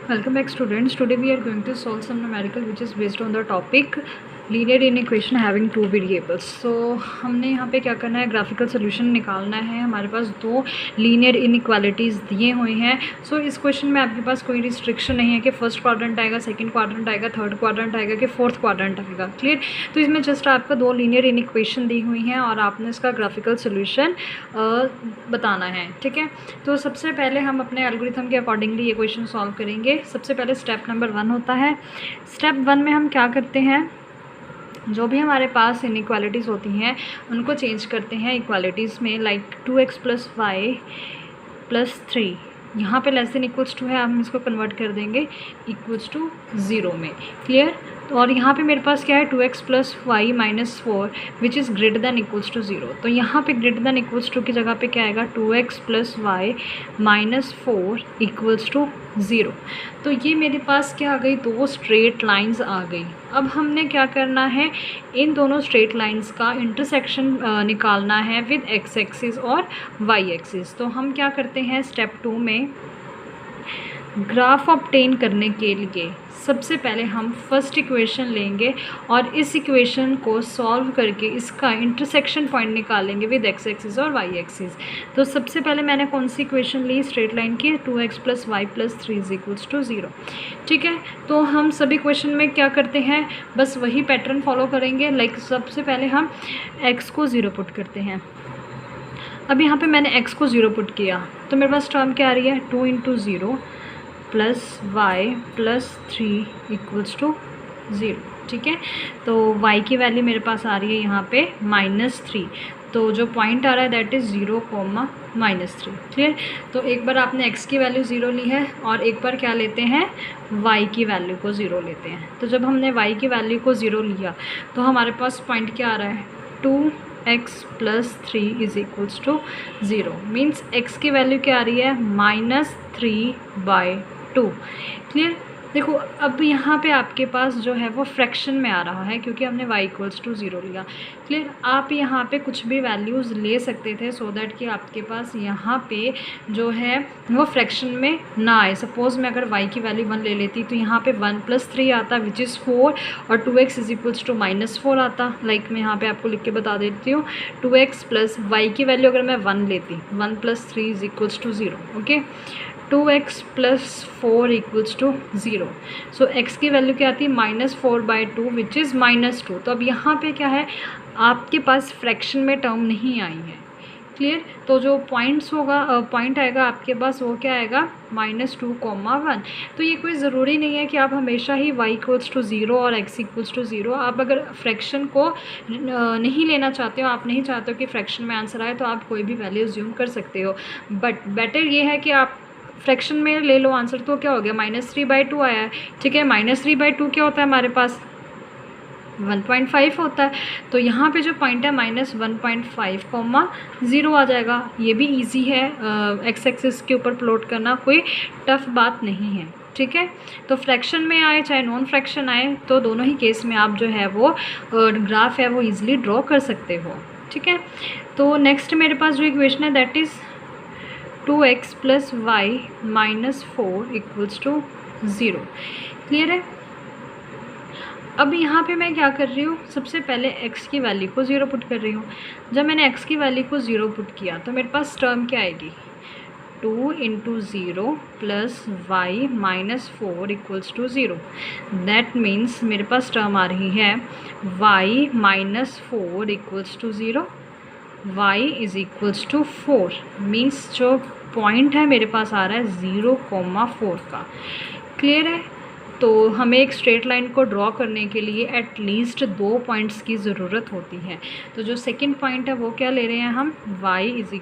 Welcome back students. Today we are going to solve some numerical which is based on the topic linear inequation having two variables. So हमने यहाँ पे क्या करना है, graphical solution निकालना है. हमारे पास दो लीनियर इनइक्वालिटीज़ दिए हुए हैं. सो इस क्वेश्चन में आपके पास कोई रिस्ट्रिक्शन नहीं है कि फर्स्ट क्वाड्रेंट आएगा, सेकंड क्वाड्रेंट आएगा, थर्ड क्वाड्रेंट आएगा कि फोर्थ क्वाड्रेंट आएगा. क्लियर. तो इसमें जस्ट आपका दो लीनियर इनइक्वेशन दी हुई हैं और आपने इसका ग्राफिकल सोल्यूशन बताना है. ठीक है. तो सबसे पहले हम अपने एल्गोरिथम के अकॉर्डिंगली ये क्वेश्चन सॉल्व करेंगे. सबसे पहले स्टेप नंबर 1 होता है. स्टेप 1 में हम क्या करते हैं, जो भी हमारे पास इनइक्वालिटीज़ होती हैं उनको चेंज करते हैं इक्वालिटीज़ में. लाइक 2x + y + 3 यहाँ पे लेस देन इक्वल्स टू है, हम इसको कन्वर्ट कर देंगे इक्वल्स टू 0 में. क्लियर. और यहाँ पे मेरे पास क्या है, 2x + y - 4 which is greater than equals to 0. तो यहाँ पे ग्रेटर दैन इक्वल्स टू की जगह पे क्या आएगा, 2x + y - 4 इक्वल्स टू 0. तो ये मेरे पास क्या आ गई, दो स्ट्रेट लाइंस आ गई. अब हमने क्या करना है, इन दोनों स्ट्रेट लाइंस का इंटरसेक्शन निकालना है विद x एक्सिस और y एक्सिस. तो हम क्या करते हैं, स्टेप 2 में ग्राफ ऑब्टेन करने के लिए सबसे पहले हम फर्स्ट इक्वेशन लेंगे और इस इक्वेशन को सॉल्व करके इसका इंटरसेक्शन पॉइंट निकालेंगे विद x एक्सिस और y एक्सिस. तो सबसे पहले मैंने कौन सी इक्वेशन ली, स्ट्रेट लाइन की, 2x + y + 3 = 0. ठीक है. तो हम सभी इक्वेशन में क्या करते हैं, बस वही पैटर्न फॉलो करेंगे. लाइक सबसे पहले हम x को 0 पुट करते हैं. अब यहाँ पे मैंने x को 0 पुट किया तो मेरे पास टर्म क्या आ रही है, 2 × 0 + y + 3 = 0. ठीक है. तो y की वैल्यू मेरे पास आ रही है यहाँ पे -3. तो जो पॉइंट आ रहा है दैट इज़ 0, -3. क्लियर. तो एक बार आपने x की वैल्यू 0 ली है और एक बार क्या लेते हैं, y की वैल्यू को 0 लेते हैं. तो जब हमने y की वैल्यू को 0 लिया तो हमारे पास पॉइंट क्या आ रहा है, 2x + 3 = 0. मीन्स x की वैल्यू क्या आ रही है, -3/2. क्लियर. देखो अब यहाँ पे आपके पास जो है वो फ्रैक्शन में आ रहा है क्योंकि हमने y = 0 लिया. क्लियर. आप यहाँ पे कुछ भी वैल्यूज़ ले सकते थे सो दैट कि आपके पास यहाँ पे जो है वो फ्रैक्शन में ना आए. सपोज़ मैं अगर y की वैल्यू 1 ले लेती तो यहाँ पे 1 + 3 आता विच इज़ 4 और 2x = -4 आता. लाइक मैं यहाँ पे आपको लिख के बता देती हूँ, 2x + y की वैल्यू अगर मैं 1 लेती, 1 + 3 = 0. ओके. 2x + 4 = 0. सो x की वैल्यू क्या आती है, -4/2 विच इज़ -2. तो अब यहाँ पे क्या है, आपके पास फ्रैक्शन में टर्म नहीं आई है. क्लियर. तो जो पॉइंट्स होगा, पॉइंट आएगा आपके पास वो क्या आएगा, -2, 1. तो ये कोई ज़रूरी नहीं है कि आप हमेशा ही y = 0 और x = 0. आप अगर फ्रैक्शन को नहीं लेना चाहते हो, आप नहीं चाहते हो कि फ्रैक्शन में आंसर आए, तो आप कोई भी वैल्यू अज्यूम कर सकते हो. बट बेटर ये है कि आप फ्रैक्शन में ले लो आंसर. तो क्या हो गया, -3/2 आया है. ठीक है. -3/2 क्या होता है हमारे पास, 1.5 होता है. तो यहाँ पे जो पॉइंट है -1.5, 0 आ जाएगा. ये भी इजी है, x एक्सिस के ऊपर प्लॉट करना कोई टफ बात नहीं है. ठीक है. तो फ्रैक्शन में आए चाहे नॉन फ्रैक्शन आए, तो दोनों ही केस में आप जो है वो ग्राफ है वो ईजिली ड्रॉ कर सकते हो. ठीक है. तो नेक्स्ट मेरे पास जो इक्वेशन है that is 2x + y - 4 = 0. Clear है. अब यहाँ पे मैं क्या कर रही हूँ, सबसे पहले x की वैल्यू को 0 पुट कर रही हूँ. जब मैंने x की वैल्यू को 0 पुट किया तो मेरे पास टर्म क्या आएगी, 2 × 0 + y - 4 = 0. दैट मीन्स मेरे पास टर्म आ रही है y - 4 = 0, y = 4. मीन्स जो पॉइंट है मेरे पास आ रहा है 0,4 का. क्लियर है. तो हमें एक स्ट्रेट लाइन को ड्रॉ करने के लिए एटलीस्ट 2 पॉइंट्स की ज़रूरत होती है. तो जो सेकंड पॉइंट है वो क्या ले रहे हैं हम, y =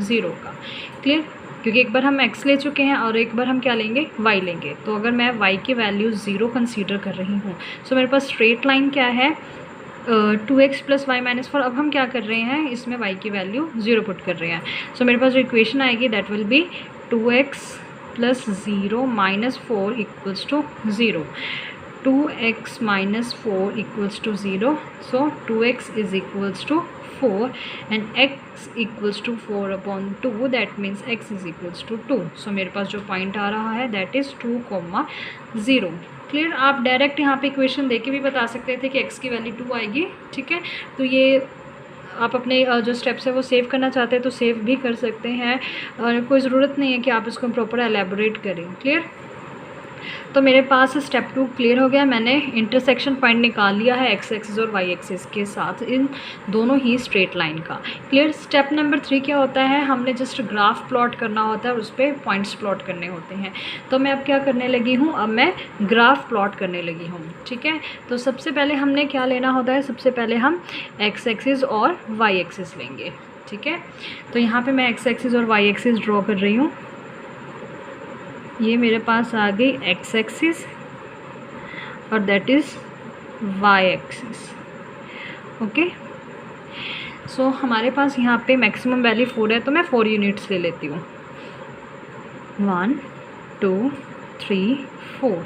0 का. क्लियर. क्योंकि एक बार हम x ले चुके हैं और एक बार हम क्या लेंगे, y लेंगे. तो अगर मैं y की वैल्यू 0 कंसीडर कर रही हूँ, सो मेरे पास स्ट्रेट लाइन क्या है, 2x + y - 4. अब हम क्या कर रहे हैं, इसमें y की वैल्यू 0 पुट कर रहे हैं. सो मेरे पास जो इक्वेशन आएगी that will be 2x + 0 - 4 = 0. 2x - 4 = 0. So 2x = 4 and x equals to 4/2, that means x is equals to 2। So मेरे पास जो पॉइंट आ रहा है दैट इज़ 2,0। क्लियर। आप डायरेक्ट यहाँ पे इक्वेशन दे के भी बता सकते थे कि x की वैल्यू 2 आएगी, ठीक है। तो ये आप अपने जो स्टेप्स है वो सेव करना चाहते हैं तो सेव भी कर सकते हैं, और कोई ज़रूरत नहीं है कि आप इसको प्रॉपर एलेबोरेट करें। क्लियर। तो मेरे पास स्टेप 2 क्लियर हो गया। मैंने इंटरसेक्शन पॉइंट निकाल लिया है x एक्सिस और y एक्सिस के साथ, इन दोनों ही स्ट्रेट लाइन का। क्लियर। स्टेप नंबर 3 क्या होता है, हमने जस्ट ग्राफ प्लॉट करना होता है और उस पर पॉइंट्स प्लॉट करने होते हैं। तो मैं अब क्या करने लगी हूँ, अब मैं ग्राफ प्लॉट करने लगी हूँ, ठीक है। तो सबसे पहले हमने क्या लेना होता है, सबसे पहले हम x एक्सिस और y एक्सिस लेंगे, ठीक है। तो यहाँ पर मैं x एक्सिस और y एक्सिस ड्रॉ कर रही हूँ। ये मेरे पास आ गई x एक्सिस और that is y axis, okay. So हमारे पास यहाँ पे मैक्सिमम वैल्यू 4 है, तो मैं 4 यूनिट्स ले लेती हूँ। 1 2 3 4,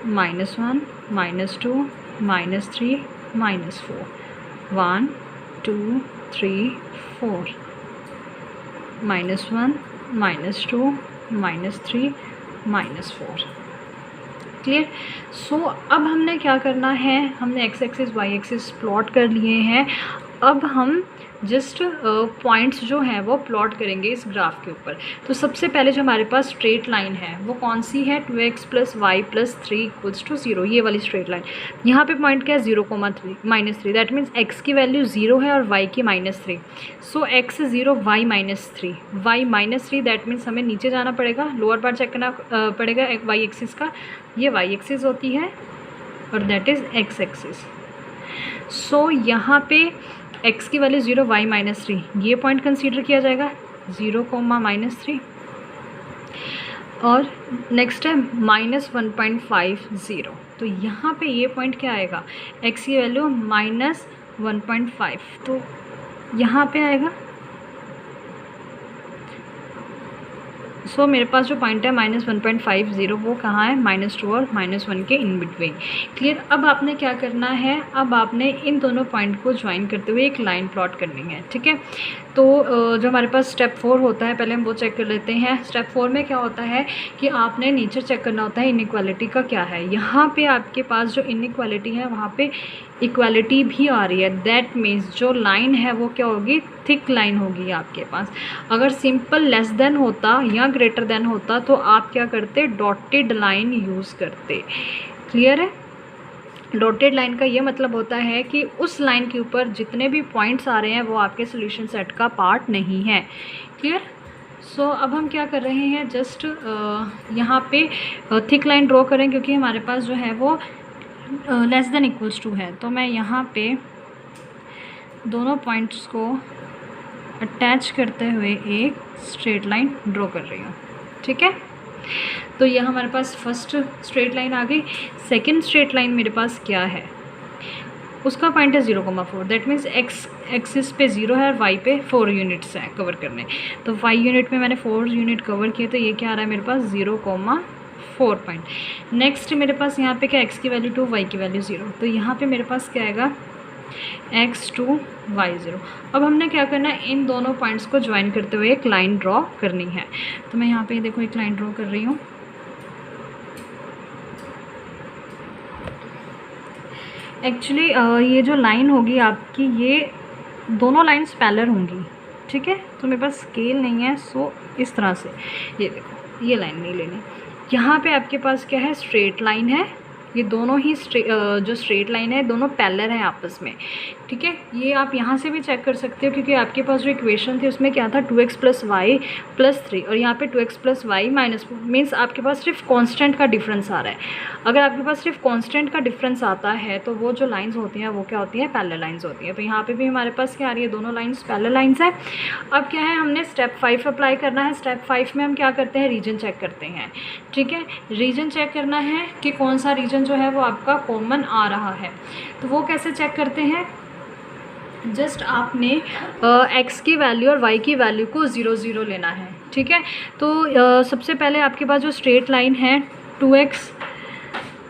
-1 -2 -3 -4, 1 2 3 4, -1 -2 -3 -4। क्लियर। सो अब हमने क्या करना है, हमने x axis y axis plot कर लिए हैं। अब हम जस्ट पॉइंट्स जो हैं वो प्लॉट करेंगे इस ग्राफ के ऊपर। तो सबसे पहले जो हमारे पास स्ट्रेट लाइन है वो कौन सी है, 2x + y + 3 = 0, ये वाली स्ट्रेट लाइन। यहाँ पे पॉइंट क्या है, 0,3 दैट मीन्स x की वैल्यू 0 है और y की -3। सो x 0 y -3 दैट मीन्स हमें नीचे जाना पड़ेगा, लोअर पार्ट चेक करना पड़ेगा y एक्सिस का। ये y एक्सिस होती है और दैट इज़ x एक्सिस। सो यहाँ पे x की वैल्यू 0 y -3, ये पॉइंट कंसीडर किया जाएगा 0, -3। और नेक्स्ट है -1.50, तो यहाँ पे ये पॉइंट क्या आएगा, x की वैल्यू -1.5, तो यहाँ पे आएगा। सो मेरे पास जो पॉइंट है -1.50 वो कहाँ है, -2 और -1 के इन बिटवीन। क्लियर। अब आपने क्या करना है, अब आपने इन दोनों पॉइंट को ज्वाइन करते हुए एक लाइन प्लॉट करनी है, ठीक है। तो जो हमारे पास स्टेप 4 होता है पहले हम वो चेक कर लेते हैं। स्टेप 4 में क्या होता है कि आपने नेचर चेक करना होता है इनइक्वालिटी का क्या है। यहाँ पे आपके पास जो इनइक्वालिटी है वहाँ पे इक्वालिटी भी आ रही है, दैट मीन्स जो लाइन है वो क्या होगी, थिक लाइन होगी आपके पास। अगर सिंपल लेस देन होता या ग्रेटर देन होता तो आप क्या करते, डॉटेड लाइन यूज़ करते। क्लियर है। डॉटेड लाइन का ये मतलब होता है कि उस लाइन के ऊपर जितने भी पॉइंट्स आ रहे हैं वो आपके सोल्यूशन सेट का पार्ट नहीं है। क्लियर। सो अब हम क्या कर रहे हैं, जस्ट यहाँ पे थिक लाइन ड्रॉ करें क्योंकि हमारे पास जो है वो लेस देन इक्वल्स टू है। तो मैं यहाँ पे दोनों पॉइंट्स को अटैच करते हुए एक स्ट्रेट लाइन ड्रॉ कर रही हूँ, ठीक है। तो यह हमारे पास फर्स्ट स्ट्रेट लाइन आ गई। सेकंड स्ट्रेट लाइन मेरे पास क्या है, उसका पॉइंट है 0,4, दैट मीन्स x एक्सिस पे 0 है और y पे 4 यूनिट्स हैं कवर करने। तो y यूनिट में मैंने 4 यूनिट कवर किए, तो ये क्या आ रहा है मेरे पास 0,4 पॉइंट। नेक्स्ट मेरे पास यहाँ पे क्या, x की वैल्यू 2 y की वैल्यू 0, तो यहाँ पे मेरे पास क्या आएगा x 2 y 0। अब हमने क्या करना है, इन दोनों पॉइंट्स को ज्वाइन करते हुए एक लाइन ड्रॉ करनी है। तो मैं यहाँ पे देखो एक लाइन ड्रॉ कर रही हूँ। एक्चुअली ये जो लाइन होगी आपकी, ये दोनों लाइन्स पैरेलल होंगी, ठीक है। तो मेरे पास स्केल नहीं है, सो इस तरह से ये देखो, ये लाइन नहीं लेनी। यहाँ पे आपके पास क्या है, स्ट्रेट लाइन है। ये दोनों ही जो स्ट्रेट लाइन है दोनों पैरेलल हैं आपस में, ठीक है। ये आप यहाँ से भी चेक कर सकते हो क्योंकि आपके पास जो इक्वेशन थी उसमें क्या था, 2x + y + 3 और यहाँ पे 2x + y - 4 मीन्स आपके पास सिर्फ कांस्टेंट का डिफरेंस आ रहा है। अगर आपके पास सिर्फ कांस्टेंट का डिफरेंस आता है तो वो जो लाइंस होती हैं वो क्या होती हैं, पैरेलल लाइंस होती हैं। तो यहाँ पे भी हमारे पास क्या आ रही है, दोनों लाइंस पैरेलल लाइंस है। अब क्या है, हमने स्टेप 5 अप्लाई करना है। स्टेप 5 में हम क्या करते हैं, रीजन चेक करते हैं, ठीक है। रीजन चेक करना है कि कौन सा रीजन जो है वो आपका कॉमन आ रहा है। तो वो कैसे चेक करते हैं, जस्ट आपने x की वैल्यू और y की वैल्यू को 0 0 लेना है, ठीक है। तो सबसे पहले आपके पास जो स्ट्रेट लाइन है 2x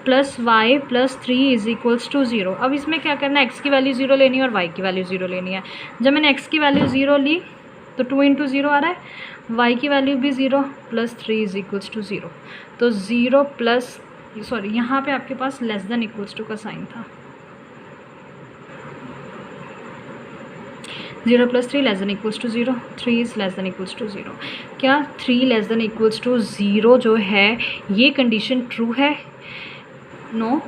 plus y plus 3 is equals to 0। अब इसमें क्या करना है, एक्स की वैल्यू 0 लेनी है और वाई की वैल्यू 0 लेनी है। जब मैंने एक्स की वैल्यू 0 ली तो 2 इंटू 0 आ रहा है, वाई की वैल्यू भी 0 प्लस 3 इज इक्वल्स टू 0। तो 0 प्लस सॉरी यहाँ पे आपके पास लेस देन इक्वल्स टू का साइन था, 0 plus 3 less than equals to 0, 3 is less than equals to 0। क्या 3 लेस देन इक्वल्स टू 0 जो है ये कंडीशन ट्रू है? नो,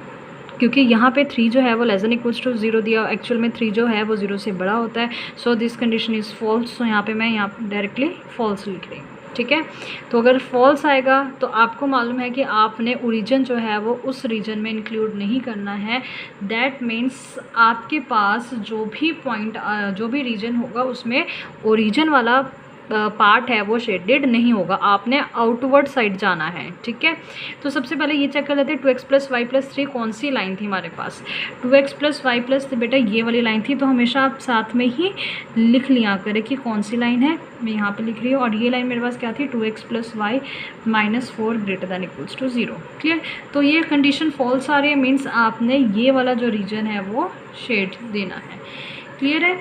क्योंकि यहाँ पे 3 जो है वो लेस देन इक्वल्स टू 0 दिया, एक्चुअल में 3 जो है वो 0 से बड़ा होता है। So this condition is false. So यहाँ पे मैं यहाँ डायरेक्टली फॉल्स लिख रही हूँ, ठीक है। तो अगर फॉल्स आएगा तो आपको मालूम है कि आपने ओरिजिन जो है वो उस रीजन में इंक्लूड नहीं करना है। दैट मीन्स आपके पास जो भी पॉइंट जो भी रीजन होगा उसमें ओरिजिन वाला पार्ट है वो शेडेड नहीं होगा, आपने आउटवर्ड साइड जाना है, ठीक है। तो सबसे पहले ये चेक कर लेते हैं 2x प्लस वाई प्लस 3 कौन सी लाइन थी हमारे पास। 2x प्लस वाई प्लस 3 बेटा ये वाली लाइन थी, तो हमेशा आप साथ में ही लिख लिया करें कि कौन सी लाइन है। मैं यहाँ पे लिख रही हूँ और ये लाइन मेरे पास क्या थी, 2x plus y minus 4 greater than equals to 0। Clear. तो ये कंडीशन फॉल्स आ रही है, मीन्स आपने ये वाला जो रीजन है वो शेड देना है। क्लियर है।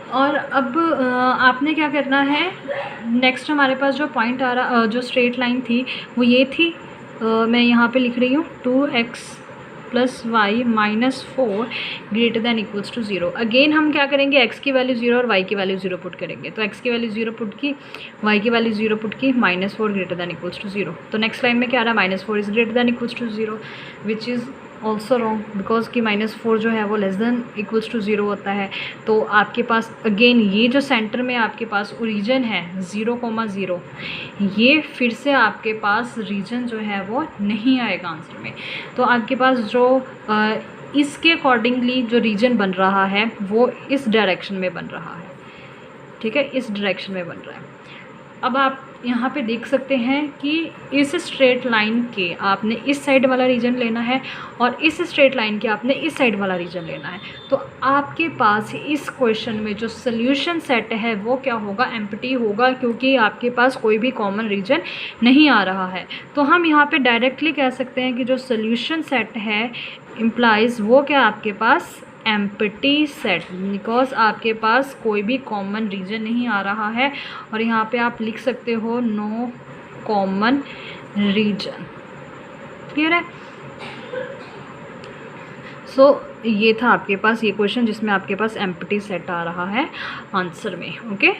और अब आपने क्या करना है, नेक्स्ट हमारे पास जो पॉइंट आ रहा जो स्ट्रेट लाइन थी वो ये थी, मैं यहाँ पे लिख रही हूँ 2x plus y minus 4 greater than equals to 0। Again हम क्या करेंगे, x की वैल्यू 0 और y की वैल्यू 0 पुट करेंगे। तो x की वैल्यू 0 पुट की, y की वैल्यू 0 पुट की, minus 4 greater than equals to 0। तो नेक्स्ट लाइन में क्या आ रहा है, minus 4 is greater than equals to 0, which is also wrong because कि माइनस 4 जो है वो लेस देन इक्वल्स टू 0 होता है। तो आपके पास अगेन ये जो सेंटर में आपके पास ओरिजिन है 0,0, ये फिर से आपके पास रीजन जो है वो नहीं आएगा आंसर में। तो आपके पास जो इसके अकॉर्डिंगली जो रीजन बन रहा है वो इस डायरेक्शन में बन रहा है, ठीक है, इस डायरेक्शन में बन रहा है। अब आप यहाँ पे देख सकते हैं कि इस स्ट्रेट लाइन के आपने इस साइड वाला रीजन लेना है और इस स्ट्रेट लाइन के आपने इस साइड वाला रीजन लेना है। तो आपके पास इस क्वेश्चन में जो सोल्यूशन सेट है वो क्या होगा, एम्प्टी होगा, क्योंकि आपके पास कोई भी कॉमन रीजन नहीं आ रहा है। तो हम यहाँ पे डायरेक्टली कह सकते हैं कि जो सोल्यूशन सेट है इम्प्लाइज वो क्या आपके पास एम्प्टी सेट, बिकॉज आपके पास कोई भी कॉमन रीजन नहीं आ रहा है। और यहाँ पे आप लिख सकते हो नो कॉमन रीजन। क्लियर है। सो ये था आपके पास ये क्वेश्चन जिसमें आपके पास एम्प्टी सेट आ रहा है आंसर में। ओके।